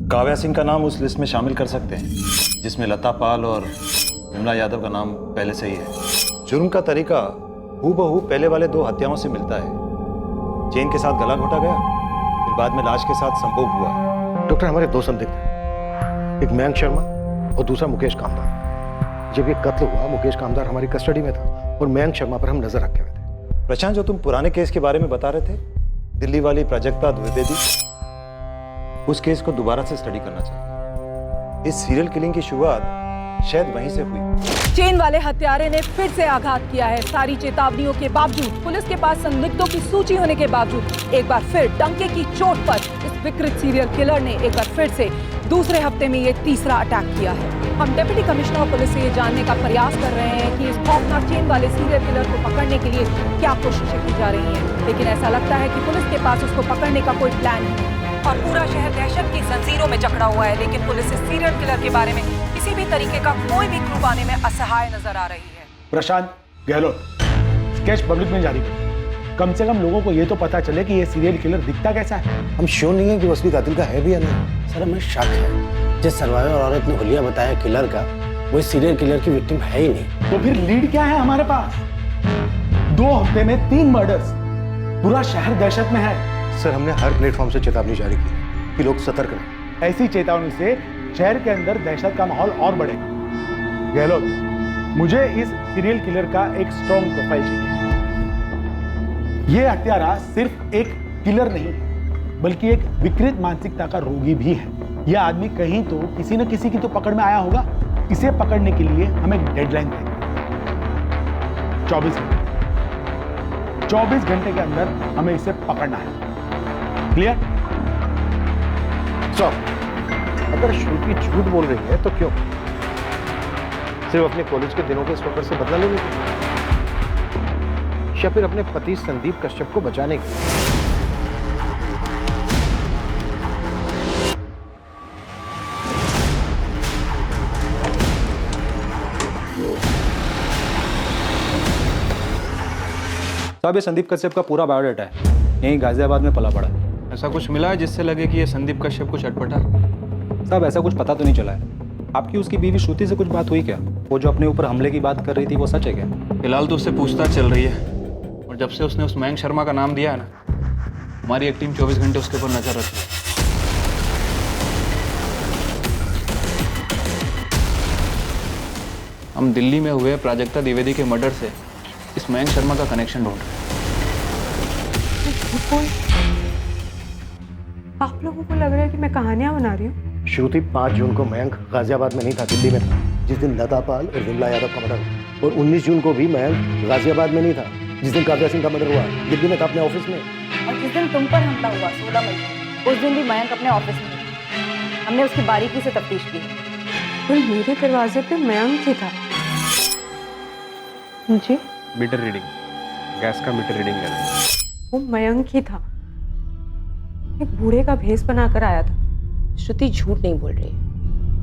काव्या सिंह का नाम उस लिस्ट में शामिल कर सकते हैं जिसमें लता पाल और विमला यादव का नाम पहले से ही है। जुर्म का तरीका हूबहू पहले वाले 2 हत्याओं से मिलता है। चेन के साथ गला घोटा गया, फिर बाद में लाश के साथ संभोग हुआ। डॉक्टर, हमारे 2 संदिग्ध हैं, एक मयंक शर्मा और दूसरा मुकेश कामदार। जब ये कत्ल हुआ, मुकेश कामदार हमारी कस्टडी में था और मयंक शर्मा पर हम नजर रखे हुए थे। प्रशांत, जो तुम पुराने केस के बारे में बता रहे थे, दिल्ली वाली प्राजक्ता द्विवेदी, उस केस को दोबारा से स्टडी करना चाहिए। इस सीरियल किलिंग की शुरुआत शायद वहीं से हुई। चेन वाले हत्यारे ने फिर से आघात किया है। सारी चेतावनियों के बावजूद, पुलिस के पास संदिग्धों की सूची होने के बावजूद, एक बार फिर डंके की चोट पर इस विकृत सीरियल किलर ने एक बार फिर से दूसरे हफ्ते में ये तीसरा अटैक किया है। हम डिप्टी कमिश्नर ऑफ पुलिस से ये जानने का प्रयास कर रहे हैं कि इस खौफनाक चेन वाले सीरियल किलर को पकड़ने के लिए क्या कोशिशें की जा रही हैं, लेकिन ऐसा लगता है कि पुलिस के पास उसको पकड़ने का कोई प्लान नहीं और पूरा शहर दहशत की जंजीरों में जकड़ा हुआ है। लेकिन पुलिस इस सीरियल किलर के बारे में किसी भी तरीके का कोई भी क्लू पाने में असहाय नजर आ रही है। प्रशांत गहलोत, स्केच पब्लिक में जारी करें। कम से कम लोगों को ये तो पता चले कि ये सीरियल किलर दिखता कैसा है। हम श्योर नहीं है कि वो असली कातिल का है भी या नहीं। सर, हमें शक है जिस सर्वाइवर औरत ने हुलिया बताया किलर का, वो सीरियल किलर की विक्टिम है ही नहीं। तो फिर लीड क्या है हमारे पास? 2 हफ्ते में 3 मर्डर्स, पूरा शहर दहशत में है। सर, हमने हर प्लेटफॉर्म से चेतावनी जारी की कि लोग सतर्क रहें। ऐसी चेतावनी से शहर के अंदर दहशत का माहौल और बढ़ेगा। गहलोत, मुझे इस सीरियल किलर का एक स्ट्रॉन्ग प्रोफाइल चाहिए। ये हत्यारा सिर्फ एक किलर नहीं है, बल्कि एक विकृत मानसिकता का रोगी भी है। यह आदमी कहीं तो किसी न किसी की तो पकड़ में आया होगा। इसे पकड़ने के लिए हम एक डेडलाइन देंगे, 24 घंटे। 24 घंटे के अंदर हमें इसे पकड़ना है। क्लियर? अगर श्रुति झूठ बोल रही है तो क्यों? सिर्फ अपने कॉलेज के दिनों के स्टॉकर से बदला लेने के लिए, या फिर अपने पति संदीप कश्यप को बचाने के लिए? साहब, ये संदीप कश्यप का पूरा बायोडाटा है, यहीं गाजियाबाद में पला पड़ा है। ऐसा कुछ मिला है जिससे लगे कि ये संदीप कश्यप कुछ अटपटा? साहब, ऐसा कुछ पता तो नहीं चला है। आपकी उसकी बीवी श्रुति से कुछ बात हुई क्या? वो जो अपने ऊपर हमले की बात कर रही थी, वो सच है क्या? फिलहाल तो उससे पूछताछ चल रही है, और जब से उसने उस मयंक शर्मा का नाम दिया है ना, हमारी एक टीम 24 घंटे उसके ऊपर नजर रखी है। हम दिल्ली में हुए प्राजक्ता द्विवेदी के मर्डर से इस मयंक शर्मा का कनेक्शन ढूंढ रहे हैं। आप लोगों को लग रहा है कि मैं कहानियां बना रही हूँ? श्रुति, 5 जून को मयंक गाजियाबाद में नहीं था, दिल्ली में था, जिस दिन लता पाल और विमला यादव का मर्डर हुआ। और 19 जून को भी मयंक गाजियाबाद में नहीं था, जिस दिन काव्या सिंह का मर्डर हुआ। दिल्ली में था, अपने ऑफिस में। और जिस दिन तुम पर हमला हुआ 16 मई को, उस दिन भी मयंक अपने ऑफिस में था। हमने उसकी बारीकी से तफ्तीश की। पर मेरे दरवाजे पे मयंक ही था। जी? मीटर रीडिंग, गैस का मीटर रीडिंग है। वो मयंक ही था, एक बूढ़े का भेष बनाकर आया था। श्रुति झूठ नहीं बोल रही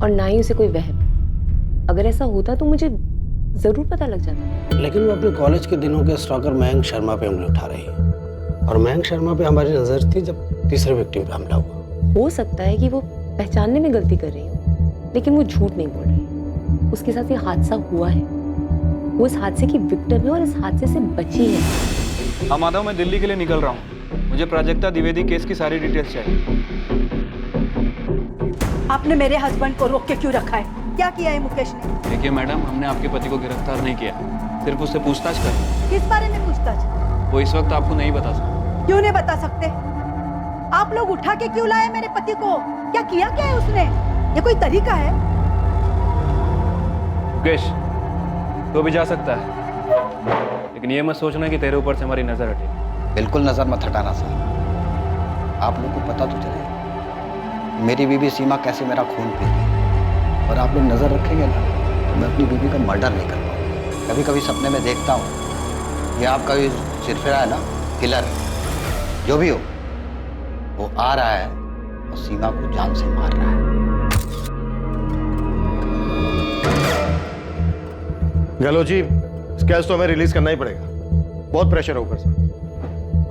और ना ही उसे कोई वहम। अगर ऐसा होता तो मुझे जरूर पता लग जाता। लेकिन वो अपने कॉलेज के दिनों के स्टॉकर मयंक शर्मा पे उंगली उठा रही है, और मयंक शर्मा पे हमारी नजर थी जब तीसरे विक्टिम पे हमला हुआ। हो सकता है कि वो पहचानने में गलती कर रही हो, लेकिन वो झूठ नहीं बोल रही। उसके साथ ये हादसा हुआ है, वो इस हादसे की विक्टिम है और इस हादसे से बची है। हाँ माधव, मैं दिल्ली के लिए निकल रहा हूँ। मुझे प्राजक्ता द्विवेदी केस की सारी डिटेल्स चाहिए। आपने मेरे हस्बैंड को रोक के क्यों रखा है? क्या किया है मुकेश ने? देखिए मैडम, हमने आपके पति को गिरफ्तार नहीं किया, सिर्फ उससे पूछताछ कर। किस बारे में पूछताछ? वो इस वक्त आपको नहीं बता सकता। क्यों नहीं बता सकते? आप लोग उठा के क्यों लाए मेरे पति को? क्या किया क्या है उसने? ये कोई तरीका है? मुकेश, तो भी जा सकता है, लेकिन ये मत सोचना कि तेरे ऊपर से हमारी नजर हटेगी। बिल्कुल नजर मत हटाना सर। आप लोग को पता तो चले मेरी बीवी सीमा कैसे मेरा खून पीती, और आप लोग नजर रखेंगे ना तो मैं अपनी बीवी का मर्डर नहीं कर पाऊंगा। कभी कभी सपने में देखता हूँ ये आपका भी सिरफिरा है ना, किलर, जो भी हो, वो आ रहा है और सीमा को जान से मार रहा है। गहलोत जी, इस केस तो हमें रिलीज करना ही पड़ेगा। बहुत प्रेशर है ऊपर से।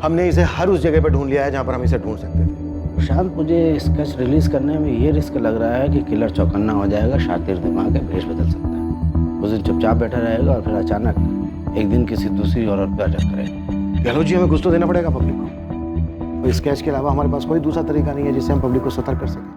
हमने इसे हर उस जगह पर ढूंढ लिया है जहां पर हम इसे ढूंढ सकते थे। प्रशांत, मुझे स्केच रिलीज करने में ये रिस्क लग रहा है कि किलर चौकन्ना हो जाएगा, शातिर दिमाग है, भेष बदल सकता है। उस दिन चुपचाप बैठा रहेगा और फिर अचानक एक दिन किसी दूसरी औरत पर अटैक करेगा। गहलोत जी, हमें कुछ तो देना पड़ेगा पब्लिक को। तो स्केच के अलावा हमारे पास कोई दूसरा तरीका नहीं है जिससे हम पब्लिक को सतर्क कर सकें।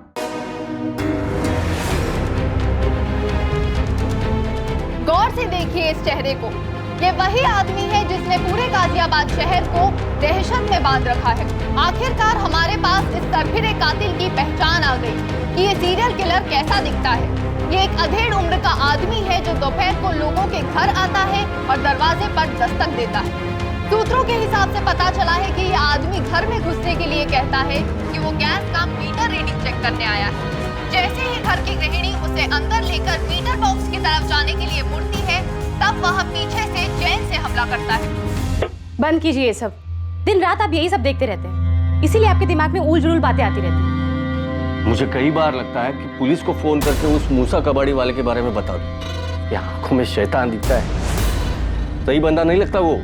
गौर से देखिए इस चेहरे को। ये वही आदमी है जिसने पूरे गाजियाबाद शहर को दहशत में बांध रखा है। आखिरकार हमारे पास इस सरफिरे कातिल की पहचान आ गई कि ये सीरियल किलर कैसा दिखता है। ये एक अधेड़ उम्र का आदमी है जो दोपहर को लोगों के घर आता है और दरवाजे पर दस्तक देता है। सूत्रों के हिसाब से पता चला है कि ये आदमी घर में घुसने के लिए कहता है कि वो गैस का मीटर रीडिंग चेक करने आया है। जैसे ही घर की गृहिणी उसे अंदर लेकर मीटर बॉक्स की तरफ जाने के लिए मुड़ती है, तब वह पीछे से चैन से हमला करता है। बंद कीजिए ये सब। दिन रात आप यही सब देखते रहते हैं, इसीलिए आपके दिमाग में उल जुलूल बातें आती रहती हैं। मुझे कई बार लगता है कि पुलिस को फोन करके उस मूसा कबाड़ी वाले के बारे में बता दूं। ये आंखों में शैतान दिखता है, सही बंदा नहीं लगता वो,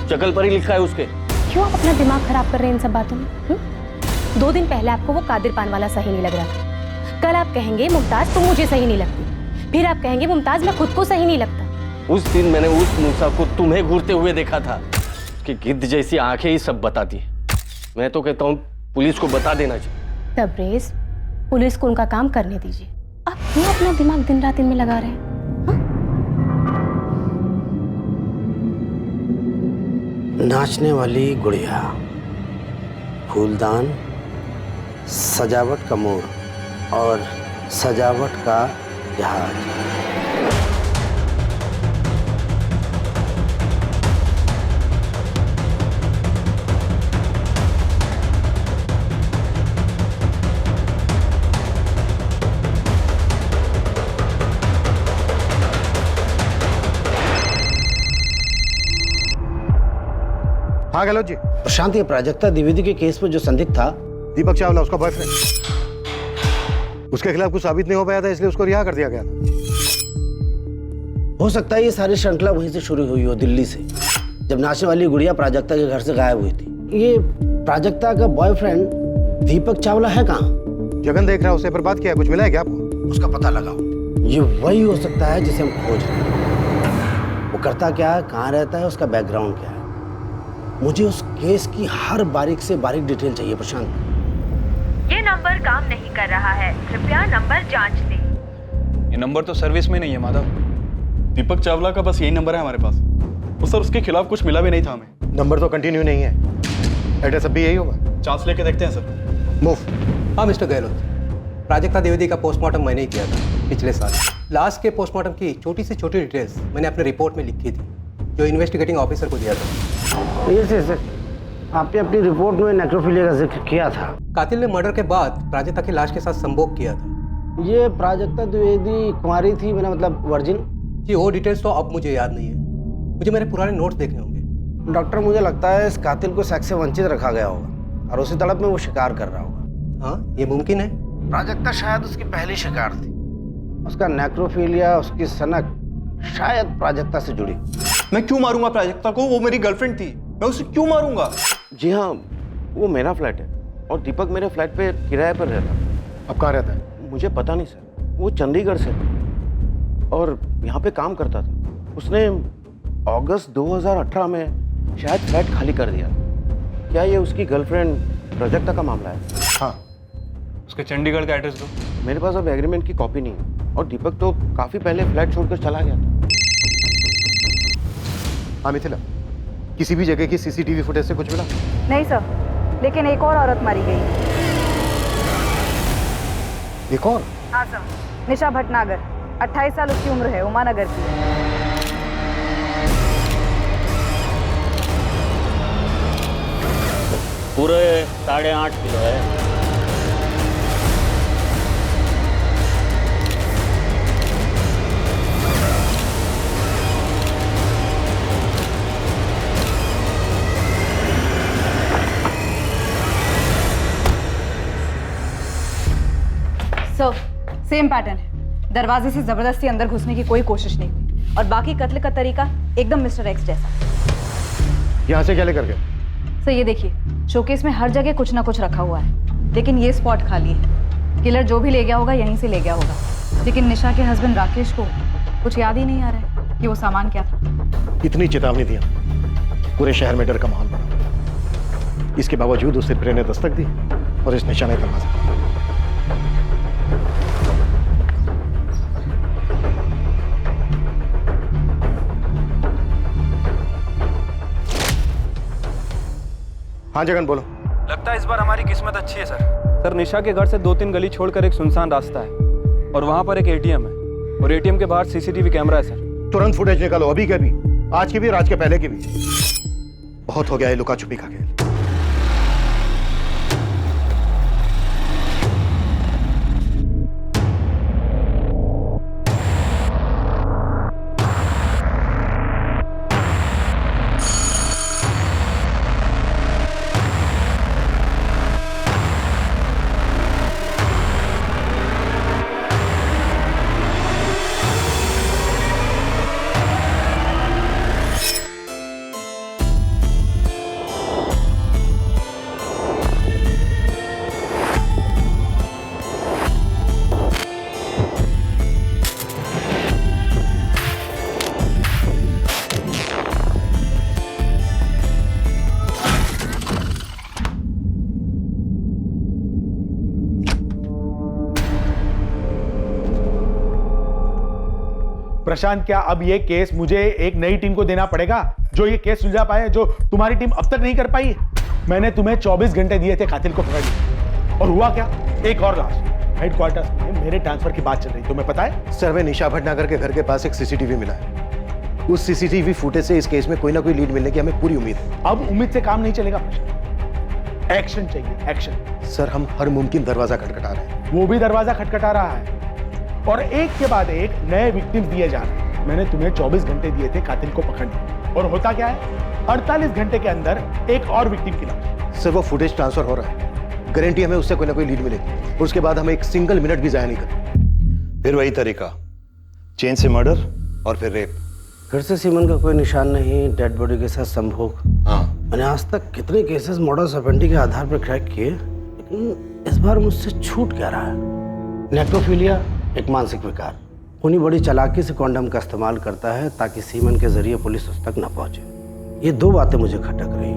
शक्ल पर ही लिखा है उसके। क्यों आप अपना दिमाग खराब कर रहे हैं इन सब बातों में? 2 दिन पहले आपको वो कादिर पान वाला सही नहीं लग रहा था, कल आप कहेंगे मुमताज तुम मुझे सही नहीं लगती, फिर आप कहेंगे मुमताज मैं खुद को सही नहीं लगता। उस दिन मैंने उस मूसा को तुम्हें घूरते हुए देखा था कि गिद्ध जैसी आंखें ही सब बताती है। मैं तो कहता हूँ पुलिस को बता देना चाहिए। तबरेज, पुलिस को उनका काम करने दीजिए। आप क्यों अपना दिमाग दिन रात इनमें लगा रहे हैं? नाचने वाली गुड़िया, फूलदान, सजावट का मोर और सजावट का जहाज। हाँ गहलोत जी। प्रशांत, ये प्राजक्ता द्विवेदी के केस में जो संदिग्ध था दीपक चावला, उसका बॉयफ्रेंड, उसके खिलाफ कुछ साबित नहीं हो पाया था, इसलिए उसको रिहा कर दिया गया था। हो सकता है ये सारी श्रृंखला वहीं से शुरू हुई हो, दिल्ली से, जब नाचने वाली गुड़िया प्राजक्ता के घर से गायब हुई थी। ये प्राजक्ता का बॉयफ्रेंड दीपक चावला है कहाँ? जगन देख रहा है, उससे पर बात किया, कुछ मिला है क्या आपको? उसका पता लगाओ। ये वही हो सकता है जिसे हम खोज रहे हैं। वो करता क्या है, कहाँ रहता है, उसका बैकग्राउंड क्या है। मुझे उस केस की हर बारीक से बारीक डिटेल चाहिए प्रशांत। ये नंबर काम नहीं कर रहा है, कृपया नंबर जांच लें। ये नंबर तो सर्विस में नहीं है माधव। दीपक चावला का बस यही नंबर है हमारे पास। वो सर उसके खिलाफ कुछ मिला भी नहीं था हमें। नंबर तो कंटिन्यू नहीं है, एड्रेस अब भी यही होगा। चांस लेके देखते हैं सर। मूव। हाँ मिस्टर गहलोत, प्राजक्ता द्विवेदी का पोस्टमार्टम मैंने ही किया था पिछले साल। लास्ट के पोस्टमार्टम की छोटी से छोटी डिटेल्स मैंने अपने रिपोर्ट में लिखी थी, जो इन्वेस्टिगेटिंग ऑफिसर को दिया था। यस, आपने अपनी रिपोर्ट में नेक्रोफिलिया का जिक्र किया था। कातिल ने मर्डर के बाद प्राजक्ता की लाश के साथ संभोग किया था। ये प्राजक्ता द्विवेदी कुंवारी थी, मेरा मतलब वर्जिन? जी, वो डिटेल्स तो अब मुझे याद नहीं है, मुझे मेरे पुराने नोट्स देखने होंगे। डॉक्टर, मुझे लगता है इस कातिल को सेक्स से वंचित रखा गया होगा और उसी तड़प में वो शिकार कर रहा होगा। हाँ, ये मुमकिन है। प्राजक्ता शायद उसकी पहली शिकार थी। उसका नेक्रोफिलिया, उसकी सनक शायद प्राजक्ता से जुड़ी। मैं क्यों मारूंगा प्राजक्ता को? वो मेरी गर्लफ्रेंड थी, मैं उसे क्यों मारूंगा? जी हाँ, वो मेरा फ्लैट है और दीपक मेरे फ्लैट पे किराए पर रहता है। अब कहाँ रहता है? मुझे पता नहीं सर। वो चंडीगढ़ से और यहाँ पे काम करता था। उसने अगस्त 2018 में शायद फ्लैट खाली कर दिया। क्या ये उसकी गर्लफ्रेंड प्राजक्ता का मामला है? हाँ। उसके चंडीगढ़ का एड्रेस दो। मेरे पास अब एग्रीमेंट की कॉपी नहीं है और दीपक तो काफी पहले फ्लैट छोड़कर चला गया था। हाँ मिथिला, किसी भी जगह की सीसीटीवी फुटेज से कुछ मिला? नहीं सर, लेकिन एक और औरत मारी गई। एक और? हाँ सर, निशा भटनागर, 28 साल उसकी उम्र है, उमानगर की। पूरे 8.5 किलो है। सर, सेम पैटर्न है। दरवाजे से जबरदस्ती अंदर घुसने की कोई कोशिश नहीं हुई और बाकी कत्ल का तरीका एकदम मिस्टर एक्स जैसा। यहाँ से क्या लेकर गए? सर ये देखिए, शोकेस में हर जगह कुछ ना कुछ रखा हुआ है। लेकिन ये स्पॉट खाली है। किलर जो भी ले गया होगा यहीं से ले गया होगा, लेकिन निशा के हस्बैंड राकेश को कुछ याद ही नहीं आ रहा है कि वो सामान क्या था। इतनी चेतावनी दिया, पूरे शहर में डर का माहौल बना। इसके बावजूद उसे प्रेम ने दस्तक दी और इस निशा ने दरवाजा खोला। हाँ जगन बोलो। लगता है इस बार हमारी किस्मत अच्छी है सर। सर निशा के घर से 2-3 गली छोड़कर एक सुनसान रास्ता है और वहां पर एक एटीएम है और एटीएम के बाहर सीसीटीवी कैमरा है सर। तुरंत फुटेज निकालो, अभी के भी, आज की भी और आज के पहले की भी। बहुत हो गया है लुका छुपी का खेल। प्रशांत, क्या अब ये केस मुझे एक नई टीम को देना पड़ेगा जो ये केस सुलझा पाए, जो तुम्हारी टीम अब तक नहीं कर पाई? मैंने तुम्हें 24 घंटे दिए थे कातिल को पकड़ने, और हुआ क्या? एक और लाश। हेडक्वार्टर्स में मेरे ट्रांसफर की बात चल रही, तुम्हें पता है? सर, में निशा भटनागर के घर के पास एक सीसीटीवी मिला है। उस सीसीटीवी फुटेज से इस केस में कोई ना कोई लीड मिलने की हमें पूरी उम्मीद है। अब उम्मीद से काम नहीं चलेगा प्रशांत, एक्शन चाहिए, एक्शन। सर, हम हर मुमकिन दरवाजा खटखटा रहे हैं। वो भी दरवाजा खटखटा रहा है और एक के बाद एक नए विक्टिम्स दिए जा रहे हैं। मैंने तुम्हें 24 घंटे दिए थे कातिल को पकड़ने, और होता क्या है? 48 घंटे के अंदर एक और विक्टिम की लाश। सर, वो फुटेज ट्रांसफर हो रहा है, गारंटी हमें उससे कोई ना कोई लीड मिलेगी और उसके बाद हम एक सिंगल मिनट भी जाया नहीं करेंगे। फिर वही तरीका, चेन से मर्डर और फिर रेप। घर से सीमन का कोई निशान नहीं, डेड बॉडी के साथ संभोग। हाँ, मैंने आज तक कितने केसेस मॉडस ऑपरेंडी के आधार पर क्रैक किए, लेकिन इस बार मुझसे छूट क्या रहा है? नेक्रोफिलिया एक मानसिक विकार, खूनी बड़ी चालाकी से कॉन्डम का इस्तेमाल करता है ताकि सीमन के जरिए पुलिस उस तक न पहुंचे। ये दो बातें मुझे खटक रही,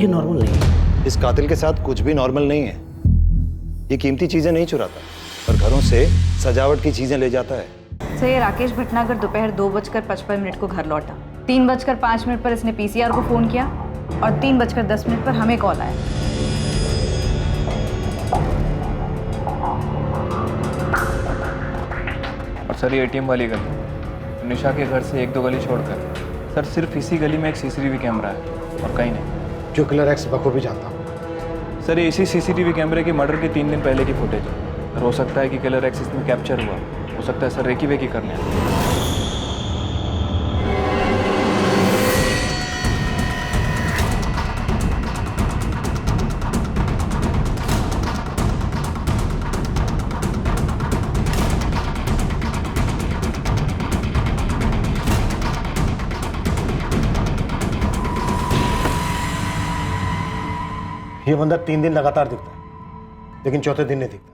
ये नॉर्मल नहीं है। इस कातिल के साथ कुछ भी नॉर्मल नहीं है। ये कीमती चीजें नहीं चुराता, पर घरों से सजावट की चीजें ले जाता है। सर, ये राकेश भटनागर दोपहर 2:55 को घर लौटा। 3:05 पर इसने पीसीआर को फोन किया और 3:10 पर हमें कॉल आया। और सर ये एटीएम वाली गली, निशा के घर से 1-2 गली छोड़कर सर सिर्फ इसी गली में एक सीसीटीवी कैमरा है और कहीं नहीं। जो किलर एक्स बखूबी जानता हूँ। सर ये इसी सीसीटीवी कैमरे की मर्डर के 3 दिन पहले की फुटेज है। और हो सकता है कि किलर एक्स इसमें कैप्चर हुआ, हो सकता है सर रेकी वेकी करने आए। ये बंदा 3 दिन लगातार दिखता है, लेकिन चौथे दिन नहीं दिखता।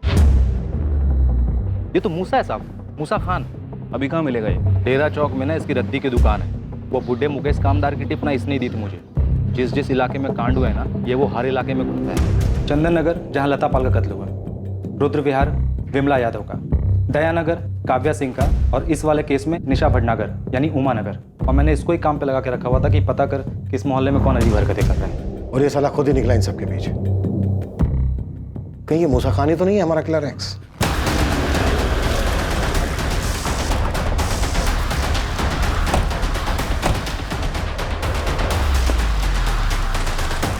ये तो मूसा है साहब, मूसा खान। अभी कहाँ मिलेगा ये? डेरा चौक में ना इसकी रद्दी की दुकान है। वो बुढ़े मुकेश कामदार की टिप ना इसने दी थी मुझे। जिस जिस इलाके में कांड हुआ है ना, ये वो हर इलाके में घूमता है। चंदन नगर जहाँ लता पाल का कत्ल हुआ, रुद्र विहार विमला यादव का, दयानगर काव्या सिंह का, और इस वाले केस में निशा भटनागर यानी उमा नगर। और मैंने इसको ही काम पे लगा के रखा हुआ था कि पता कर किस मोहल्ले में कौन अजीब हरकतें कर रहा है। और ये साला खुद ही निकला इन सबके बीच। कहीं ये मूसा खान ही तो नहीं है हमारा किलर एक्स?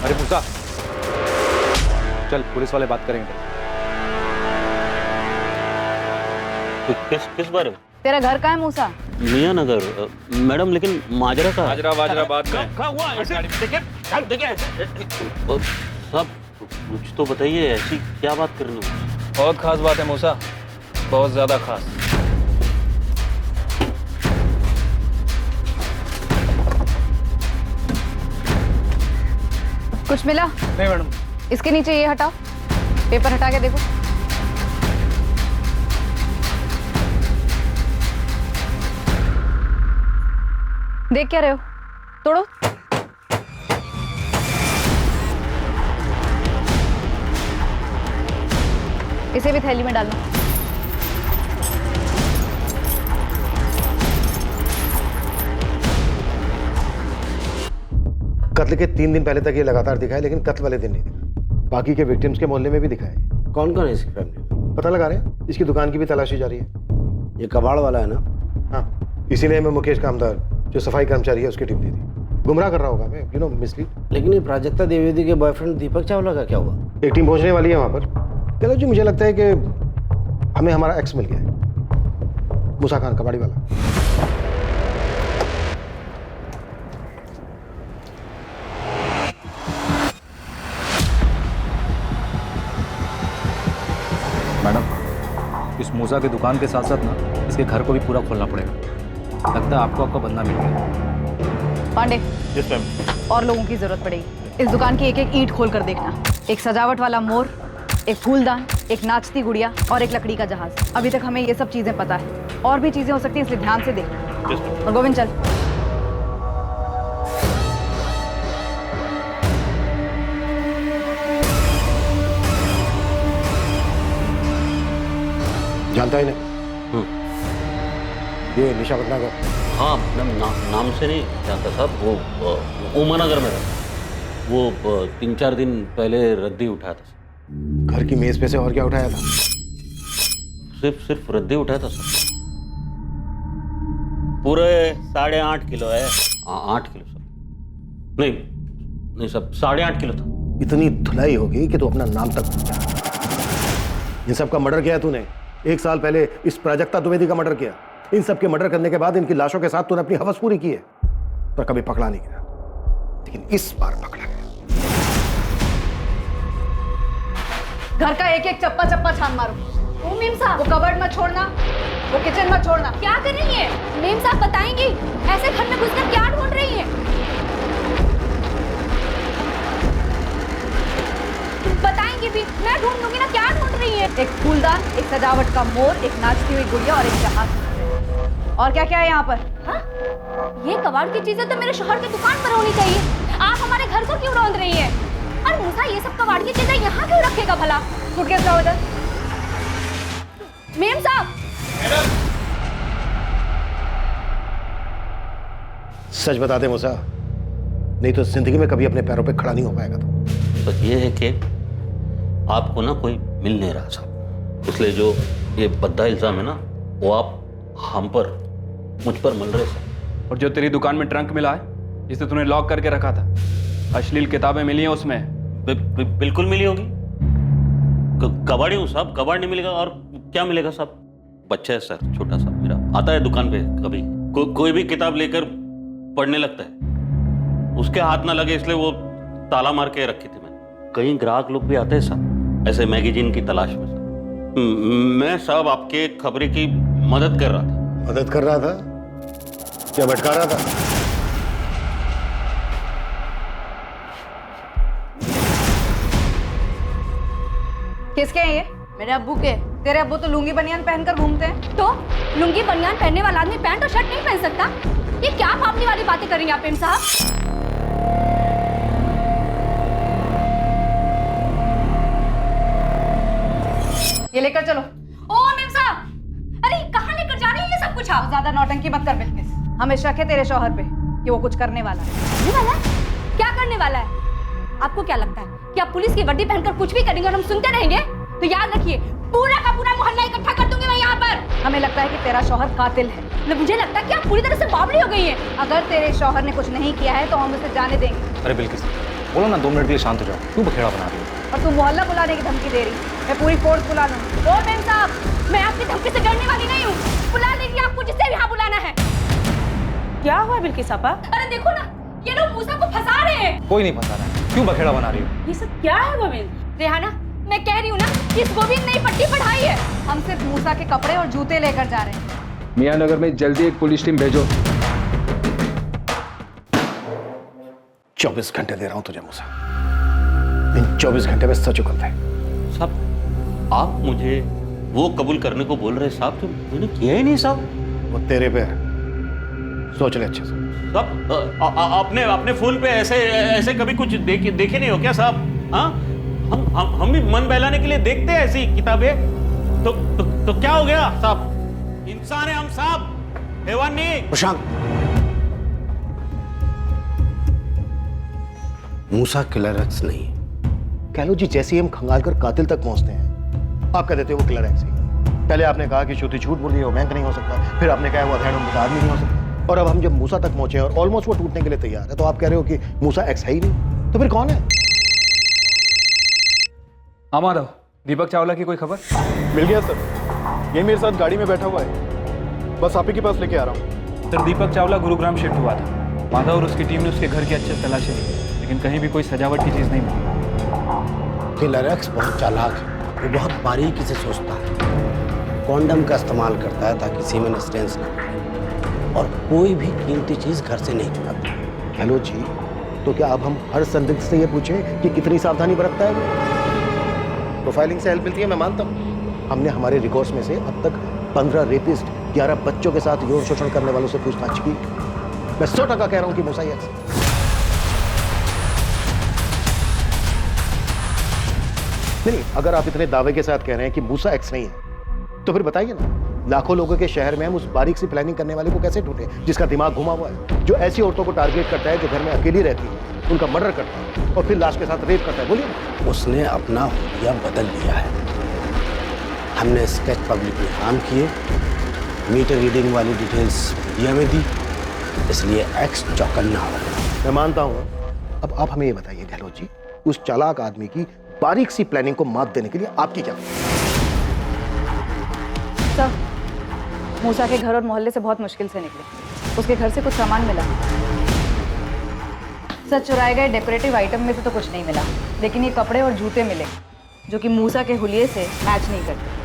अरे मूसा, चल पुलिस वाले बात करेंगे। किस बारे में? तेरा घर कहाँ है मूसा? मियां नगर मैडम, लेकिन माजरा का माजरा बात करें। साहब कुछ तो बताइए, ऐसी क्या बात कर रहे हो? बहुत खास बात है मूसा, बहुत ज्यादा खास। कुछ मिला? नहीं मैडम। इसके नीचे ये हटाओ। पेपर हटा के देखो। देख क्या रहे हो? तोड़ो। इसे भी थैली में डालना। कत्ल के 3 दिन पहले तक ये लगातार दिखा है, लेकिन कत्ल वाले दिन नहीं दिखा। बाकी के विक्टिम्स के मोहल्ले में भी दिखा है। कौन कौन है इसकी फैमिली? पता लगा रहे हैं, इसकी दुकान की भी तलाशी जारी है। ये कबाड़ वाला है ना? हाँ, इसीलिए मैं मुकेश कामदार जो सफाई कर्मचारी है उसकी टिप दी थी। गुमराह कर रहा होगा मैं, यू नो, मिसलीड। लेकिन ये प्राजक्ता द्विवेदी के बॉयफ्रेंड दीपक चावला का क्या हुआ? एक टीम पहुंचने वाली है वहां पर। चलो जी, मुझे लगता है कि हमें हमारा एक्स मिल गया है, मूसा खान कबाड़ी वाला। मैडम, इस मूसा की दुकान के साथ साथ ना इसके घर को भी पूरा खोलना पड़ेगा। लगता है आपको आपका बंदा मिल गया। Pandey, yes ma'am. और लोगों की जरूरत पड़ेगी। इस दुकान की एक एक ईंट खोल कर देखना। एक सजावट वाला मोर, एक फूलदान, एक नाचती गुड़िया और एक लकड़ी का जहाज। अभी तक हमें ये सब चीजें पता है, और भी चीजें हो सकती हैं, इसलिए ध्यान से देखना। और गोविंद चल। जानता ही नहीं ये निशा भटनागर? हाँ मैम, नाम से नहीं जानता साहब। वो उमानगर में रहता। वो 3-4 दिन पहले रद्दी उठाया था। घर की मेज पे से और क्या उठाया था? सिर्फ रद्दी उठाया था सर। पूरे 8.5 किलो है। 8 किलो सर। नहीं सर, 8.5 किलो था। इतनी धुलाई होगी कि तू अपना नाम तक भूल जाए। इन सब का मर्डर किया तूने। 1 साल पहले इस प्राजक्ता द्विवेदी का मर्डर किया। इन सब के मर्डर करने के बाद इनकी लाशों के साथ तूने अपनी हवस पूरी की है, पर कभी पकड़ा नहीं गया। लेकिन इस बार पकड़ा गया। घर का एक एक चप्पा चप्पा छान मारो। मेम साहब, वो कबर्ड मत छोड़ना, वो किचन मत छोड़ना। क्या कर रही है? मेम साहब बताएंगी, ऐसे घर में घुसकर क्या ढूंढ रही है? बताएंगी भी, मैं ढूंढ लूंगी ना, क्या ढूंढ रही है? एक फूलदान, एक सजावट का मोर, एक नाचती हुई गुड़िया और एक जहाज। और क्या क्या है यहाँ पर? हाँ? ये कबाड़ की चीजें तो मेरे शोहर की दुकान पर होनी चाहिए। आप हमारे घर को क्यों रौंद रही है? और मूसा ये सब कबाड़ की चीजें यहाँ क्यों रखेगा भला? सूटकेस लाओ इधर। मेम साहब, सच बता दे मूसा, नहीं तो जिंदगी में कभी अपने पैरों पे खड़ा नहीं हो पाएगा। तो ये है कि आपको ना कोई मिल नहीं रहा साहब, इसलिए जो ये बद्दा इल्जाम है ना, वो आप हम पर, मुझ पर मल रहे साहब। और जो तेरी दुकान में ट्रंक मिला है, जिसे तूने लॉक करके रखा था, अश्लील किताबें मिली हैं उसमें? बिल्कुल मिली होगी। कबाड़ी हूँ साहब, कबाड़ नहीं मिलेगा और क्या मिलेगा साहब? बच्चा है सर, छोटा सा मेरा, आता है दुकान पे कभी, कोई भी किताब लेकर पढ़ने लगता है, उसके हाथ ना लगे इसलिए वो ताला मार के रखी थी मैंने। कई ग्राहक लोग भी आते हैं साहब ऐसे मैगजीन की तलाश में साहब। मैं साहब आपके खबरी की मदद कर रहा था। मदद कर रहा था? क्या भटका रहा था? किसके हैं ये? मेरे अब्बू के। तेरे अब्बू तो लुंगी बनियान पहनकर घूमते हैं। तो लुंगी बनियान पहनने वाला आदमी पैंट और शर्ट नहीं पहन सकता? ये क्या फाफली वाली बातें कर रही हैं आप मेम साहब? ये लेकर चलो। ओ मेम साहब, अरे कहाँ लेकर जा रही है ये सब कुछ? आप ज्यादा नौटंकी मत कर बिल्किस। हमें शक है तेरे शौहर पे कि वो कुछ करने वाला है। करने वाला है? क्या करने वाला है? आपको क्या लगता है कि आप पुलिस की वर्दी पहनकर कुछ भी करेंगे और हम सुनते रहेंगे? तो याद रखिए, पूरा का पूरा मोहल्ला इकट्ठा कर दूंगी मैं यहाँ पर। हमें लगता है कि तेरा शौहर कातिल है। मुझे लगता है कि आप पूरी तरह से बावली हो गई हैं। अगर तेरे शौहर ने कुछ नहीं किया है तो हम उसे जाने देंगे। अरे बिल्किस, बोलो ना 2 मिनट के लिए शांत हो जाओ। क्यों बखेड़ा बना रही हो? और तू मोहल्ला बुलाने की धमकी दे रही? मैं पूरी फोर्स बुला लूंगी। ओ मेम साहब, मैं आपकी धमकी से डरने वाली नहीं हूँ। बुला लीजिए आपको जिसे यहाँ बुलाना है। क्या हुआ बिल्किस आपा? अरे देखो ना, ये लोग मूसा को फंसा रहे हैं। कोई नहीं फंसा रहा है, क्यों बखेड़ा बना रही हो? ये सब क्या है गोविंद? रेहाना, मैं कह रही हूँ ना कि इस गोविंद ने पट्टी पढ़ाई है। हम सिर्फ मूसा के कपड़े और जूते लेकर जा रहे हैं। मियां नगर में जल्दी एक पुलिस टीम भेजो। 24 घंटे दे रहा हूं तुझे मूसा। इन 24 घंटे में सच उगलता है। साहब आप मुझे वो कबूल करने को बोल रहे साहब जो मैंने किया ही नहीं साहब। वो तेरे पे है, सोच ले अच्छे से। साहब आपने अपने फोन पे ऐसे कभी कुछ देखे नहीं हो क्या साहब? हाँ, हम भी मन बहलाने के लिए देखते हैं ऐसी किताबें। तो क्या हो गया साहब? इंसान है हम साहब, हैवान नहीं। प्रशांत, मूसा किलर एक्स नहीं। कह लो जी, जैसे ही हम खंगाल कर कातिल तक पहुंचते हैं, आप कह देते हो वो किलर एक्स ही। पहले आपने कहा कि श्रुति झूठ बोल रही है, वो बैंक नहीं हो सकता। फिर आपने कहा वो अधेड़ आदमी नहीं हो सकता। और अब हम जब मूसा तक पहुंचे और ऑलमोस्ट वो टूटने के लिए तैयार है, तो आप कह रहे हो कि मूसा एक्स है ही नहीं। तो फिर कौन है? हाँ माधव, दीपक चावला की कोई खबर? मिल गया सर, ये मेरे साथ गाड़ी में बैठा हुआ है, बस आप ही के पास लेके आ रहा हूँ। सर, दीपक चावला गुरुग्राम शिफ्ट हुआ था। माधव और उसकी टीम ने उसके घर की अच्छे से तलाशी ली, लेकिन कहीं भी कोई सजावट की चीज़ नहीं मिली। किलर एक्स बहुत चालाक है, वो बहुत बारीकी से सोचता है। कॉन्डम का इस्तेमाल करता है ताकि सीमेन स्टेन्स ना मिले, और कोई भी कीमती चीज घर से नहीं चुराता। हेलो जी, तो क्या अब हम हर संदिग्ध से ये पूछें कि कितनी सावधानी बरतता है वो? प्रोफाइलिंग से हेल्प मिलती है, मैं मानता हूँ। हमने हमारे रिकॉर्ड्स में से अब तक 15 रेपिस्ट, 11 बच्चों के साथ यौन शोषण करने वालों से पूछताछ की। मैं 100% कह रहा हूँ कि मूसा ही एक्स। नहीं, अगर आप इतने दावे के साथ कह रहे हैं कि मूसा एक्स नहीं है, तो फिर बताइए ना, लाखों लोगों के शहर में हम उस बारीक सी प्लानिंग करने वाले को कैसे ढूंढे, जिसका दिमाग घुमा हुआ है, जो ऐसी औरतों को टारगेट करता है जो घर में अकेली रहती है, उनका मर्डर करता है और फिर लाश के साथ रेप करता है। बोलिए। उसने अपना हुलिया बदल लिया है। हमने स्केच पब्लिक में काम किए, मीटर रीडिंग वाली डिटेल्स मीडिया में दी, इसलिए एक्स चौकन्ना हो गया। मैं मानता हूँ। अब आप हमें ये बताइए गहलोत जी, उस चालाक आदमी की बारीक सी प्लानिंग को मात देने के लिए आपकी क्या? सर, मूसा के घर और मोहल्ले से बहुत मुश्किल से निकले। उसके घर से कुछ सामान मिला। सर, चुराए गए डेकोरेटिव आइटम में से तो कुछ नहीं मिला, लेकिन ये कपड़े और जूते मिले जो कि मूसा के हुलिये से मैच नहीं करते।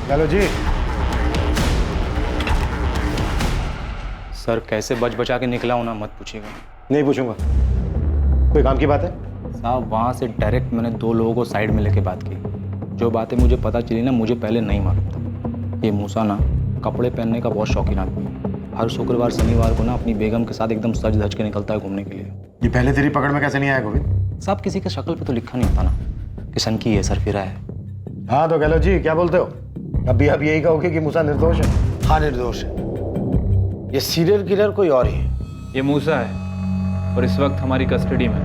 गहलोत जी। सर, कैसे बच बचा के निकला हूं ना, मत पूछिएगा। नहीं पूछूंगा। कोई काम की बात है? साहब, वहाँ से डायरेक्ट मैंने 2 लोगों को साइड में लेके बात की। जो बातें मुझे पता चली ना, मुझे पहले नहीं मालूम था। ये मूसा ना कपड़े पहनने का बहुत शौकीन आदमी है। हर शुक्रवार शनिवार को ना अपनी बेगम के साथ एकदम सज धज के निकलता है घूमने के लिए। ये पहले तेरी पकड़ में कैसे नहीं आया गोविंद? साहब, किसी के शक्ल पे तो लिखा नहीं होता ना कि सनकी है, सरफिरा है। हाँ तो गहलोत जी, क्या बोलते हो? अभी आप यही कहोगे कि मूसा निर्दोष है? हाँ, निर्दोष है। ये सीरियल किलर कोई और ही है। ये मूसा है और इस वक्त हमारी कस्टडी में।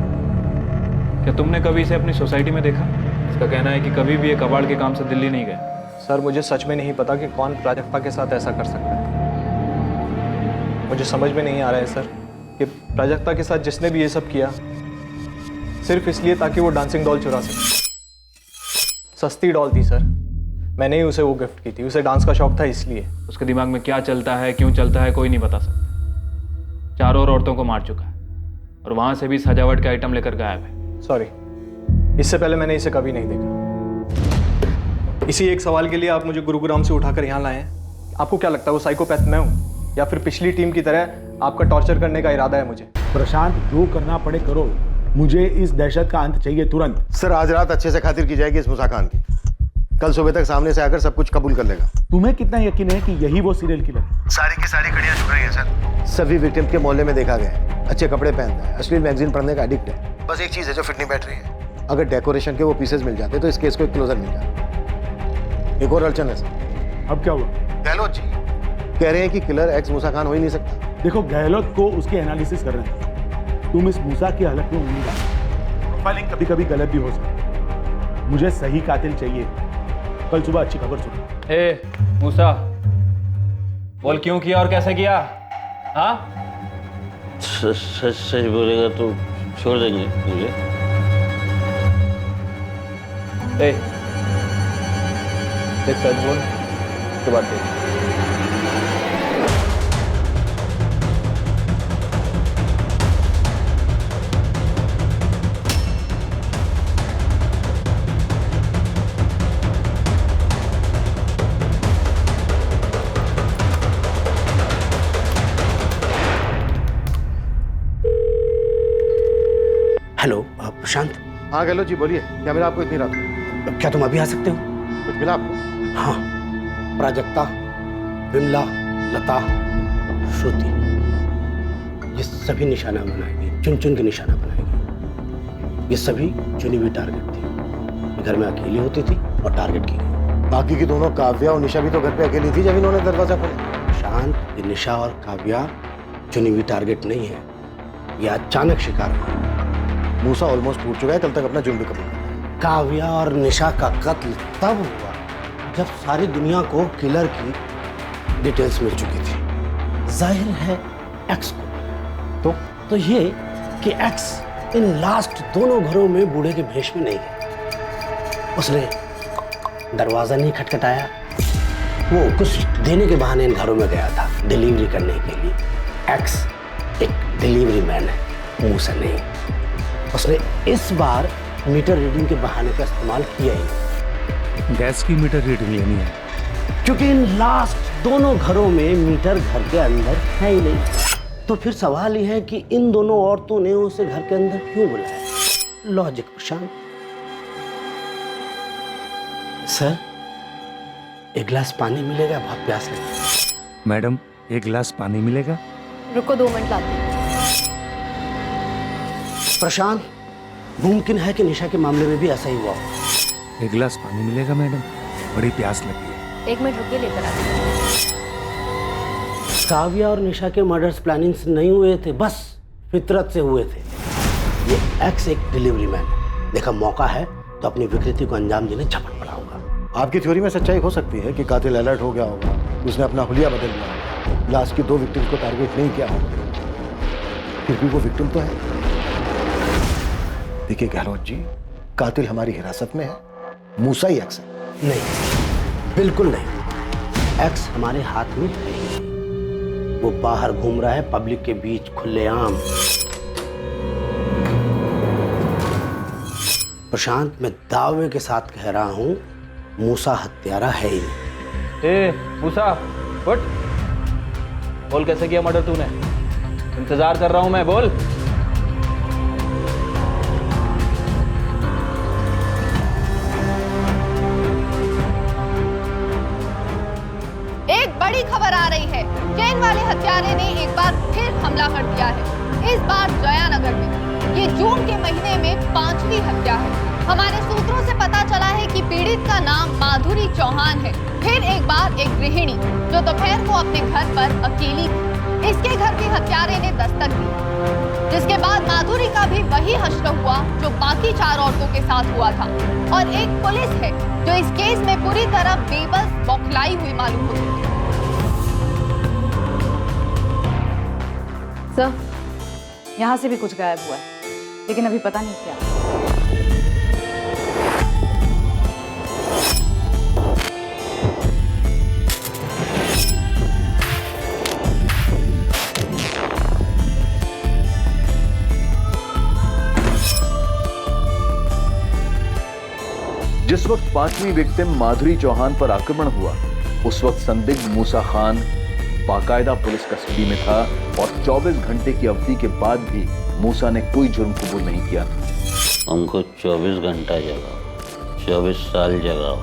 क्या तुमने कभी इसे अपनी सोसाइटी में देखा? इसका कहना है कि कभी भी ये कबाड़ के काम से दिल्ली नहीं गए। सर, मुझे सच में नहीं पता कि कौन प्राजक्ता के साथ ऐसा कर सकता है। मुझे समझ में नहीं आ रहा है सर कि प्राजक्ता के साथ जिसने भी ये सब किया सिर्फ इसलिए ताकि वो डांसिंग डॉल चुरा सके। सस्ती डॉल थी सर, मैंने ही उसे वो गिफ्ट की थी। उसे डांस का शौक था इसलिए। उसके दिमाग में क्या चलता है, क्यों चलता है, कोई नहीं बता सकता। 4 और औरतों को मार चुका है और वहां से भी सजावट के आइटम लेकर गायब है। सॉरी, इससे पहले मैंने इसे कभी नहीं देखा। इसी एक सवाल के लिए आप मुझे गुरुग्राम से उठाकर यहाँ लाए हैं। आपको क्या लगता है वो साइकोपैथ मैं हूँ, या फिर पिछली टीम की तरह आपका टॉर्चर करने का इरादा है मुझे? प्रशांत, जो करना पड़े करो, मुझे इस दहशत का अंत चाहिए तुरंत। सर, आज रात अच्छे से खातिर की जाएगी इस मूसा खान की। कल सुबह तक सामने से आकर सब कुछ कबूल कर लेगा। तुम्हें कितना यकीन है कि यही वो सीरियल किलर है? सारी की सारी कड़ियां झुक रही हैं सर। सभी विक्टिम के मोहल्ले में देखा गया है। अच्छे कपड़े पहनता है, अश्लील मैगजीन पढ़ने का एडिक्ट है। बस एक चीज है जो फिट नहीं बैठ रही है। अगर डेकोरेशन के वो पीसेस मिल जाते तो इस केस को एक क्लोजर मिल जाता। एक और अड़चन है सर। अब क्या हुआ? गहलोत जी कह रहे हैं कि किलर एक्स मूसा खान हो ही नहीं सकता। देखो, गहलोत को उसके एनालिसिस कर रहे हैं। तुम इस मूसा की हालत में नहीं डालो। प्रोफाइलिंग कभी कभी गलत भी हो सकती है। मुझे सही कातिल चाहिए। कल सुबह अच्छी खबर सुनो। ए मूसा, बोल क्यों किया और कैसे किया? हाँ, सच बोलेगा तो छोड़ देंगे मुझे। ए, देख सच बोल, उसके बाद देख। हेलो, प्रशांत। हाँ गहलोत जी बोलिए, क्या मेरा आपको इतनी रात? क्या तुम अभी आ सकते हो? कुछ मिला आपको? हाँ, प्राजक्ता, विमला, लता, श्रुति, ये सभी निशाना बनाएगी, चुन चुन के निशाना बनाएगी। ये सभी चुनी हुई टारगेट थी। घर में अकेली होती थी और टारगेट की गई। बाकी की दोनों काव्या और निशा भी तो घर पे अकेली थी जब इन्होंने दरवाजा खोला। शांत, ये निशा और काव्या चुनी हुई टारगेट नहीं है, ये अचानक शिकार हुआ। मूसा ऑलमोस्ट टूट चुका है, कल तक अपना जुर्म भी कबूल कर। काव्या और निशा का कत्ल तब हुआ जब सारी दुनिया को किलर की डिटेल्स मिल चुकी थी। जाहिर है एक्स को। तो ये कि एक्स इन लास्ट दोनों घरों में बूढ़े के भेष में नहीं गया। उसने दरवाजा नहीं खटखटाया, वो कुछ देने के बहाने इन घरों में गया था, डिलीवरी करने के लिए। एक्स एक डिलीवरी मैन है, मूसा नहीं। उसने इस बार मीटर रीडिंग के बहाने का इस्तेमाल किया ही। गैस की मीटर रीडिंग लेनी है, क्योंकि इन लास्ट दोनों घरों में मीटर घर के अंदर है ही नहीं। तो फिर सवाल यह है कि इन दोनों औरतों ने उसे घर के अंदर क्यों बुलाया? लॉजिक प्रशांत। सर, एक गिलास पानी मिलेगा? बहुत प्यास लगी। मैडम एक गिलास पानी मिलेगा? रुको 2 मिनट लाती हूँ। प्रशांत, मुमकिन है कि निशा के मामले में भी ऐसा ही हुआ हो। एक गिलास पानी मिलेगा मैडम? बड़ी प्यास लगी है। 1 मिनट रुकिए, लेकर आती हूँ। काव्या और निशा के मर्डर्स प्लानिंग से नहीं हुए थे, बस फितरत से हुए थे। ये एक्स एक डिलीवरी मैन, देखा मौका है तो अपनी विकृति को अंजाम देने झपट पड़ाऊंगा। आपकी थ्योरी में सच्चाई हो सकती है कि कातिल अलर्ट हो गया होगा, उसने अपना हुलिया बदल लिया होगा, लास्ट की 2 विक्टिम्स को टारगेट नहीं किया होगा। फिर भी वो विक्टिम तो है। देखिए गहलोत जी, कातिल हमारी हिरासत में है, मूसा ही एक्स है। नहीं, बिल्कुल नहीं। एक्स हमारे हाथ में है ही नहीं। वो बाहर घूम रहा है पब्लिक के बीच खुलेआम। प्रशांत, मैं दावे के साथ कह रहा हूं, मूसा हत्यारा है ही नहीं। ए मूसा, उठ। बोल कैसे किया मर्डर तूने? इंतजार कर रहा हूं मैं, बोल। एक बड़ी खबर आ रही है। चैन वाले हत्यारे ने एक बार फिर हमला कर दिया है, इस बार जयानगर में। ये जून के महीने में 5वीं हत्या है। हमारे सूत्रों से पता चला है कि पीड़ित का नाम माधुरी चौहान है। फिर एक बार एक गृहिणी जो दोपहर को अपने घर पर अकेली थी, इसके घर भी हत्यारे ने दस्तक दी, जिसके बाद माधुरी का भी वही हश्र हुआ जो बाकी 4 औरतों के साथ हुआ था। और एक पुलिस है जो इस केस में पूरी तरह बेबस बौखलाई हुई मालूम होती है। सर, यहाँ से भी कुछ गायब हुआ है, लेकिन अभी पता नहीं क्या। जिस वक्त 5वीं विक्टिम माधुरी चौहान पर आक्रमण हुआ, उस वक्त संदिग्ध मूसा खान बाकायदा पुलिस कस्टडी में था और 24 घंटे की अवधि के बाद भी मूसा ने कोई जुर्म कबूल नहीं किया। हमको 24 घंटा जगाओ, 24 साल जगाओ,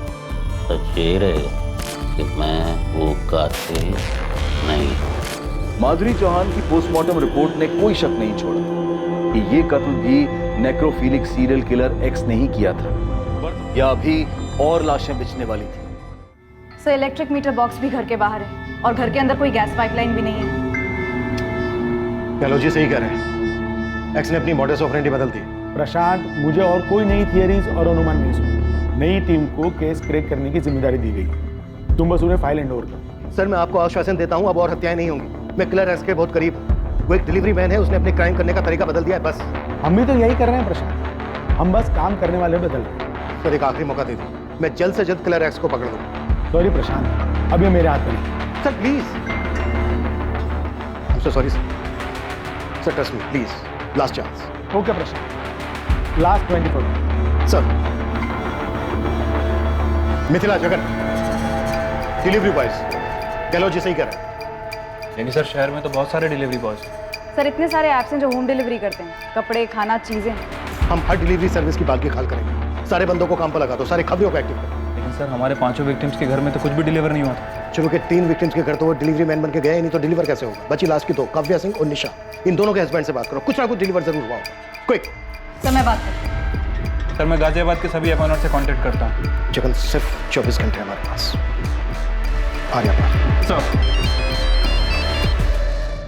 सच यही रहेगा कि मैं वो कातिल नहीं। माधुरी चौहान की पोस्टमार्टम रिपोर्ट ने कोई शक नहीं छोड़ा कि ये कत्ल भी नेक्रोफिलिक सीरियल किलर एक्स ने ही किया था, या अभी और लाशें बिछने वाली थी। सर, इलेक्ट्रिक मीटर बॉक्स भी घर के बाहर है और घर के अंदर कोई गैस पाइपलाइन भी नहीं है। गहलोत जी सही कह रहे हैं, एक्स ने अपनी मॉडस ऑपरेंडी बदल दी। प्रशांत, मुझे और कोई नई थियरीज और अनुमान नहीं सुना। नई टीम को केस क्रैक करने की जिम्मेदारी दी गई, तुम बस उन्हें फाइल हैंड ओवर करो। सर, मैं आपको आश्वासन देता हूँ, अब और हत्याएं नहीं होंगी। मैं किलर एक्स के बहुत करीब हूँ। वो एक डिलीवरी मैन है, उसने अपने क्राइम करने का तरीका बदल दिया है, बस। हम भी तो यही कर रहे हैं प्रशांत, हम बस काम करने वाले बदल रहे हैं। सर, एक आखिरी मौका दे दो, मैं जल्द से जल्द किलर एक्स को पकड़ दूँ। सॉरी प्रशांत, अब ये मेरे हाथ में नहीं। Sir please, I am so sorry sir. Sir trust me please, last chance. Okay Prashant, last 24। Sir, Mithila, Jagan, delivery boys, Gehlot ji सही कह रहे हैं। लेकिन सर, शहर में तो बहुत सारे डिलीवरी बॉयज। सर, इतने सारे ऐप्स हैं जो होम डिलीवरी करते हैं, कपड़े, खाना, चीजें। हम हर डिलीवरी सर्विस की बाल की खाल करेंगे। सारे बंदों को काम पर लगा दो, सारे खबरियों को एक्टिव करो। लेकिन सर हमारे 5 विक्टिम्स के घर में तो कुछ भी डिलीवर नहीं हुआ था। चलो कि 3 विक्टिम्स के घर तो वो डिलीवरी मैन बन के गए, नहीं तो डिलीवर कैसे होगा? बची लास्ट की 2, काव्या सिंह और निशा। इन दोनों के हस्बैंड से बात करो, कुछ ना कुछ डिलीवर जरूर हुआ होगा। क्विक। समय बात कर। सर मैं गाजियाबाद के सभी अपानर से कांटेक्ट करता हूँ। जगन सिर्फ 24 घंटे हमारे पास। आर्या सर।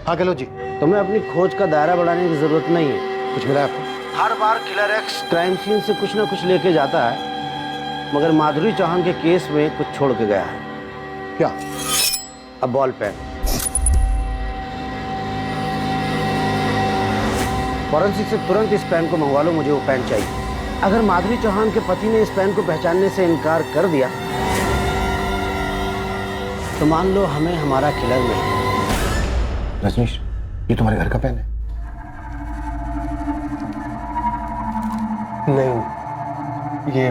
हाँ गहलोत जी। तुम्हें अपनी खोज का दायरा बढ़ाने की जरूरत नहीं है। कुछ मिला आपको? हर बार किलर एक्स क्राइम सीन से कुछ ना कुछ लेके जाता है, मगर माधुरी चौहान के केस में कुछ छोड़ के गया है। क्या? अब बॉल पेन। फॉरेंसिक से तुरंत इस पेन को मंगवा लो, मुझे वो पेन चाहिए। अगर माधुरी चौहान के पति ने इस पेन को पहचानने से इनकार कर दिया तो मान लो हमें हमारा किलर नहीं। रजनीश, ये तुम्हारे घर का पेन है? नहीं, ये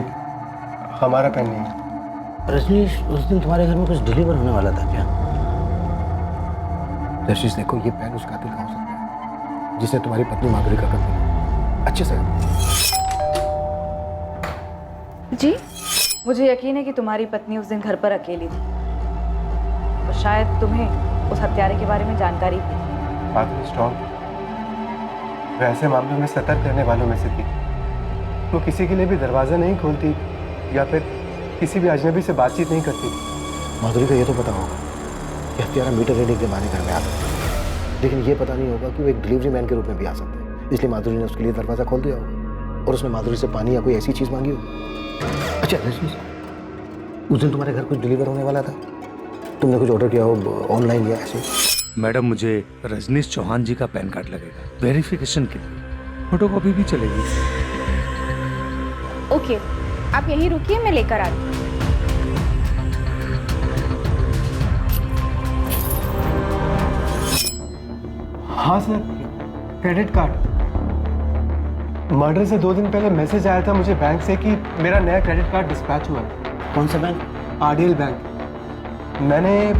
हमारा पेन नहीं है। रजनीश, उस दिन तुम्हारे घर में कुछ डिलीवर होने वाला था क्या? रजनीश देखो, ये पेन उस कातिल का हो सकता है जिसने तुम्हारी पत्नी माधुरी का कत्ल किया। अच्छे से जी, मुझे यकीन है कि तुम्हारी पत्नी उस दिन घर पर अकेली थी और शायद तुम्हें उस हत्यारे के बारे में जानकारी भी थी। माधुरी स्ट्रॉन्ग वैसे मामलों में सतर्क रहने वालों में से थी। वो किसी के लिए भी दरवाज़ा नहीं खोलती या फिर किसी भी अजनबी से बातचीत नहीं करती। माधुरी को ये तो पता होगा कि हत्यारा मीटर रीडिंग के बहाने घर में आता है, लेकिन ये पता नहीं होगा कि वो एक डिलीवरी मैन के रूप में भी आ सकते हैं। इसलिए माधुरी ने उसके लिए दरवाज़ा खोल दिया होगा और उसने माधुरी से पानी या कोई ऐसी चीज़ मांगी होगी। अच्छा रजनीश, उस दिन तुम्हारे घर कुछ डिलीवर होने वाला था, तुमने कुछ ऑर्डर किया हो ऑनलाइन या ऐसे? मैडम, मुझे रजनीश चौहान जी का पैन कार्ड लगेगा वेरिफिकेशन के लिए। फोटोकॉपी भी चलेगी? ओके, आप यहीं रुकिए, मैं लेकर आती हूँ। हाँ सर, क्रेडिट कार्ड। मर्डर से 2 दिन पहले मैसेज आया था मुझे बैंक से कि मेरा नया क्रेडिट कार्ड डिस्पैच हुआ है। कौन सा बैंक? आरडीएल बैंक। मैंने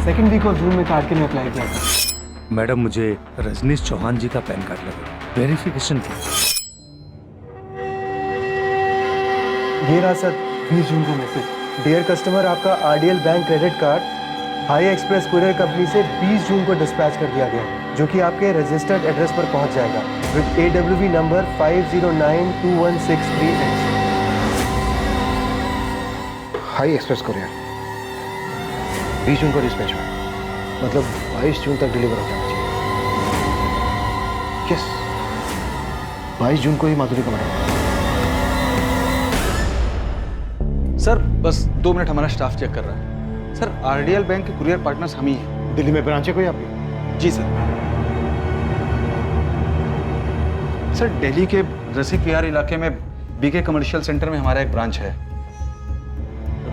सेकेंड वीक ऑफ जून में कार्ड के लिए अप्लाई किया था। मैडम, मुझे रजनीश चौहान जी का पैन कार्ड लगेगा वेरिफिकेशन के लिए। ये रहा सर 20 जून का मैसेज। डियर कस्टमर, आपका आरडीएल बैंक क्रेडिट कार्ड हाई एक्सप्रेस कुरियर कंपनी से 20 जून को डिस्पैच कर दिया गया, जो कि आपके रजिस्टर्ड एड्रेस पर पहुंच जाएगा with AWV number 5092163X। High express courier 20 जून को डिस्पैच हुआ, मतलब 22 जून तक डिलीवर हो जाना चाहिए। यस, 22 जून को ही माधुरी का मर्डर। सर बस 2 मिनट, हमारा स्टाफ चेक कर रहा है। सर आरडीएल बैंक के कुरियर पार्टनर्स हम ही हैं। दिल्ली में ब्रांच है कोई आपकी? जी सर। सर दिल्ली के रसिक विहार इलाके में बीके कमर्शियल सेंटर में हमारा एक ब्रांच है।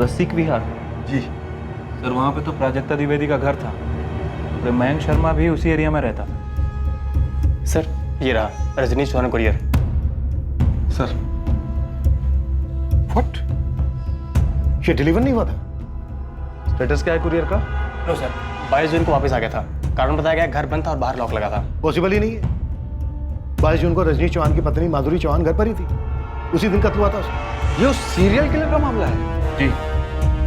रसिक विहार? जी सर, वहाँ पे तो प्राजक्ता द्विवेदी का घर था और मयंक शर्मा भी उसी एरिया में रहता था। सर ये रहा Rajneesh Chauhan courier. Sir what? ये डिलीवर नहीं हुआ था? स्टेटस क्या है कुरियर का? नो सर, 22 जून को वापस आ गया था। कारण बताया गया घर बंद था और बाहर लॉक लगा था। पॉसिबल ही नहीं है। 22 जून को रजनीश चौहान की पत्नी माधुरी चौहान घर पर ही थी, उसी दिन कत्ल हुआ था उसका। ये उस सीरियल किलर का मामला है? जी।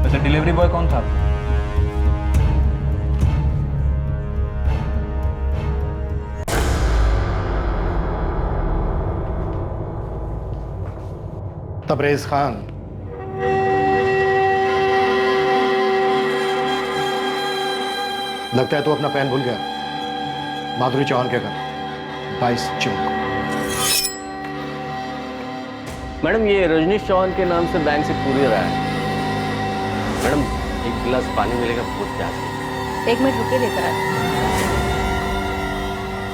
वैसे डिलीवरी बॉय कौन था? तबरेज खान। लगता है तो अपना पैन भूल गया। माधुरी चौहान के घर 22 जून को। मैडम, ये रजनीश चौहान के नाम से बैंक से कुरियर आया है। मैडम, एक गिलास पानी मिलेगा? बहुत प्यास है। 1 मिनट रुकिए, लेकर आती हूँ।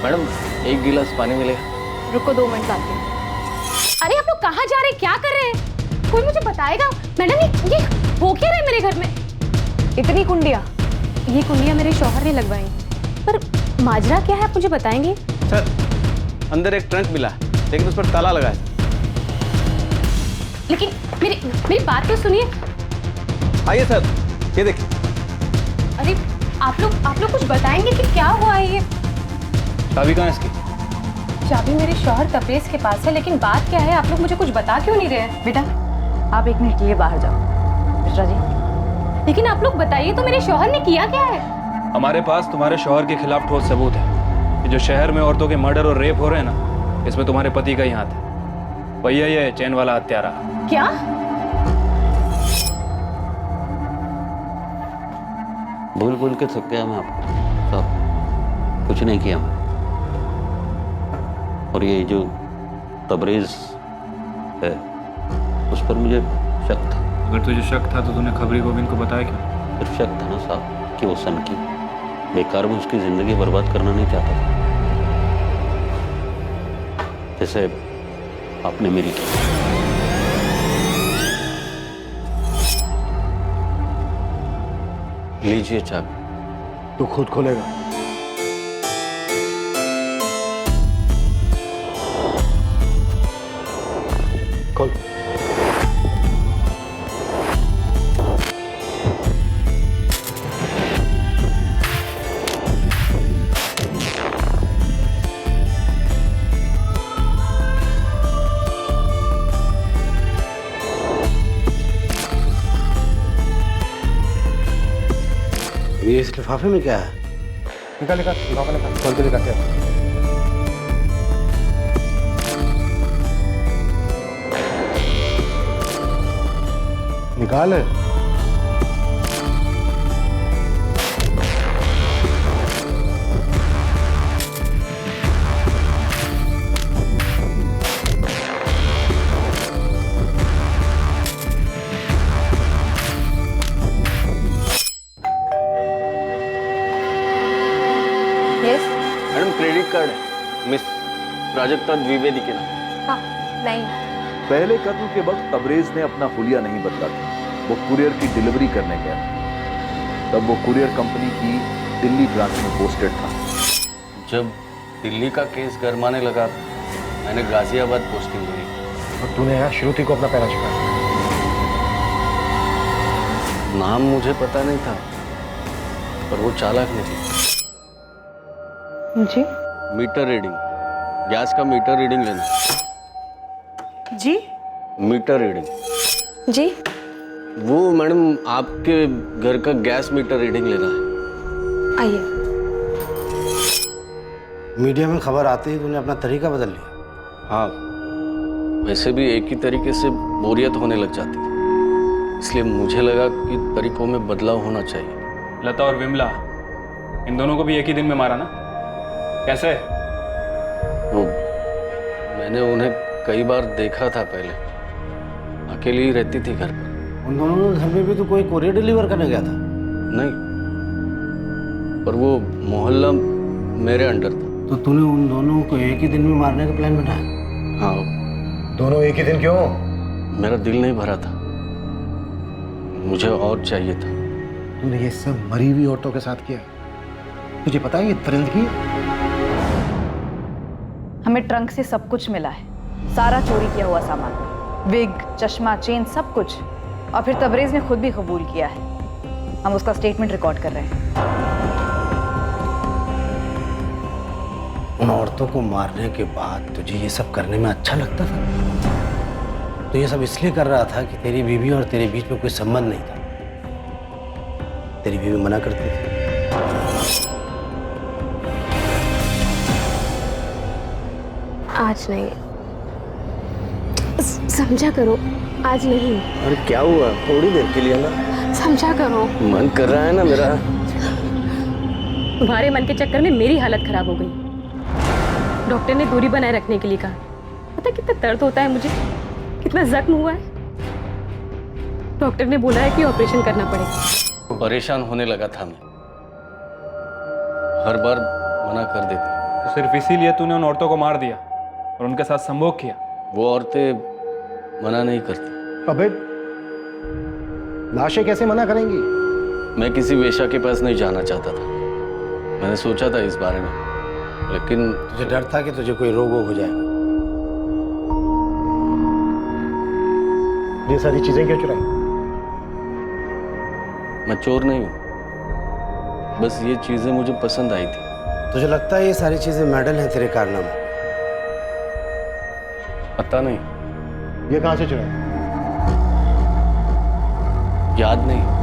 मैडम, एक गिलास पानी मिलेगा? रुको, 2 मिनट आती हूँ। अरे आप लोग कहाँ जा रहे हैं, क्या कर रहे हैं? कोई मुझे बताएगा? मैडम ये हो क्या रहा है मेरे घर में? इतनी कुंडियाँ? ये कुंडियाँ मेरे शौहर ने लगवाई, पर माजरा क्या है आप मुझे बताएंगे? सर अंदर एक ट्रंक मिला है, लेकिन उस पर ताला लगा है। लेकिन मेरी बात तो सुनिए। आइए सर, ये देखिए। अरे आप लोग कुछ बताएंगे कि क्या हुआ है? ये चाबी कहाँ है इसकी? चाबी मेरे शौहर तबरेज के पास है, लेकिन बात क्या है, आप लोग मुझे कुछ बता क्यों नहीं रहे? बेटा आप 1 मिनट के लिए बाहर जाओ। मिश्रा जी लेकिन आप लोग बताइए तो, मेरे शौहर ने किया क्या है? हमारे पास तुम्हारे शौहर के खिलाफ ठोस सबूत है कि जो शहर में औरतों के मर्डर और रेप हो रहे हैं ना, इसमें तुम्हारे पति का ही हाथ है। वही है ये चैन वाला हत्यारा। क्या? भूल भूल के थक गया मैं आपको सब, कुछ नहीं किया मैं। और ये जो तबरेज है उस पर मुझे शक था। अगर तुझे शक था तो तूने खबरी गोविंद को बताया क्यों? सिर्फ शक था ना साहब कि वो सनकी, बेकार में उसकी जिंदगी बर्बाद करना नहीं चाहता था, जैसे आपने मेरी की। लीजिए चाबी। तू खुद खोलेगा? खोल। ये इस लिफाफे में क्या है? निकाल निकाल, लिफाफा निकाल, खोल के दिखा क्या? निकाल। मैडम क्रेडिट कार्ड है, मिस प्राजक्ता द्विवेदी के नाम। हाँ, नहीं। पहले कत्ल के वक्त तबरेज ने अपना हुलिया नहीं बदला था। वो कुरियर की डिलीवरी करने गया था। तब वो कुरियर कंपनी की दिल्ली ब्रांच में पोस्टेड था। जब दिल्ली का केस गरमाने लगा, मैंने गाजियाबाद पोस्टिंग ली। और तूने यहाँ श्रुति को अपना पैरा छिपाया। नाम मुझे पता नहीं था, पर वो चालाक निकली। जी मीटर रीडिंग, गैस का मीटर रीडिंग लेना। जी मीटर रीडिंग जी वो मैडम आपके घर का गैस मीटर रीडिंग लेना है। आइए। मीडिया में खबर आते ही तूने अपना तरीका बदल लिया। हाँ, वैसे भी एक ही तरीके से बोरियत होने लग जाती है, इसलिए मुझे लगा कि तरीकों में बदलाव होना चाहिए। लता और विमला, इन दोनों को भी एक ही दिन में मारा ना? कैसे? वो मैंने उन्हें कई बार देखा था पहले, अकेली ही रहती थी घर पर। उन दोनों के घर में भी तो कोई कोरियर डिलीवर करने गया था? नहीं, पर वो मोहल्ला मेरे अंडर था। तो तूने उन दोनों को एक ही दिन में मारने का प्लान बनाया? हाँ। दोनों एक ही दिन क्यों? मेरा दिल नहीं भरा था, मुझे और चाहिए था। तूने ये सब मरी हुई औरतों के साथ किया? तुझे पता है ये फरिंदगी है? हमें ट्रंक से सब कुछ मिला है, सारा चोरी किया हुआ सामान, विग, चश्मा, चेन, सब कुछ। और फिर तबरेज ने खुद भी कबूल किया है। हम उसका स्टेटमेंट रिकॉर्ड कर रहे हैं। उन औरतों को मारने के बाद तुझे ये सब करने में अच्छा लगता था? तो ये सब इसलिए कर रहा था कि तेरी बीवी और तेरे बीच में कोई संबंध नहीं था। तेरी बीवी मना करती थी। आज नहीं, समझा करो, आज नहीं। अरे क्या हुआ, थोड़ी देर के लिए ना। समझा करो। मन कर रहा है ना मेरा। तुम्हारे मन के चक्कर में मेरी हालत खराब हो गई। डॉक्टर ने दूरी बनाए रखने के लिए कहा। पता कितना दर्द होता है मुझे, कितना जख्म हुआ है। डॉक्टर ने बोला है कि ऑपरेशन करना पड़ेगा। परेशान होने लगा था मैं, हर बार मना कर देती। तो सिर्फ इसीलिए तूने उन औरतों को मार दिया और उनके साथ संभोग किया? वो औरतें मना नहीं करती। अबे लाशें कैसे मना करेंगी? मैं किसी वेश्या के पास नहीं जाना चाहता था। मैंने सोचा था इस बारे में, लेकिन तुझे डर था कि तुझे कोई रोग हो जाएगा। ये सारी चीजें क्यों चुराई? मैं चोर नहीं हूं, बस ये चीजें मुझे पसंद आई थी। तुझे लगता है ये सारी चीजें मेडल हैं तेरे कारनामे? पता नहीं। ये कहां से चुरा? याद नहीं।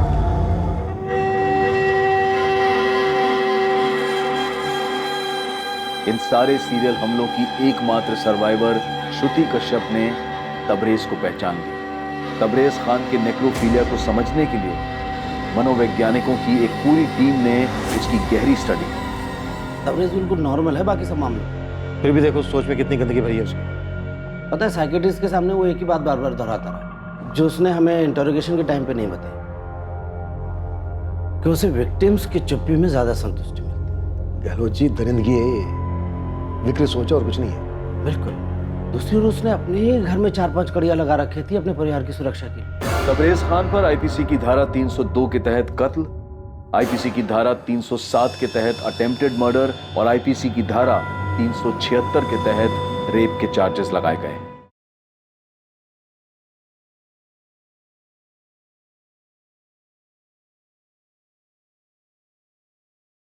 इन सारे सीरियल हमलों की एकमात्र सर्वाइवर श्रुति कश्यप ने तबरेज को पहचान ली। तबरेज खान के नेक्रोफीलिया को समझने के लिए मनोवैज्ञानिकों की एक पूरी टीम ने इसकी गहरी स्टडी की। तबरेज बिल्कुल नॉर्मल है बाकी सब मामले। फिर भी देखो सोच में कितनी गंदगी भरी है उसकी। पता है साइकेट्रिस्ट के सामने वो एक ही बात बार बार दोहराता रहा, जो उसने हमें इंटरोगेशन के टाइम पे नहीं बताई, कि उसे विक्टिम्स की चुप्पी में ज्यादा संतुष्टि मिलती। गहलोत जी, दरिंदगी है ये, विकृत सोच और कुछ नहीं है। बिल्कुल। दूसरी ओर उसने अपने ही घर में 4-5 कड़ियां लगा रखी थी अपने परिवार की सुरक्षा के लिए। तबरेज खान पर आईपीसी की धारा 302 के तहत कत्ल, आईपीसी की धारा 307 के तहत अटेम्प्टेड मर्डर और आईपीसी की धारा 376 के तहत रेप के चार्जेस लगाए गए।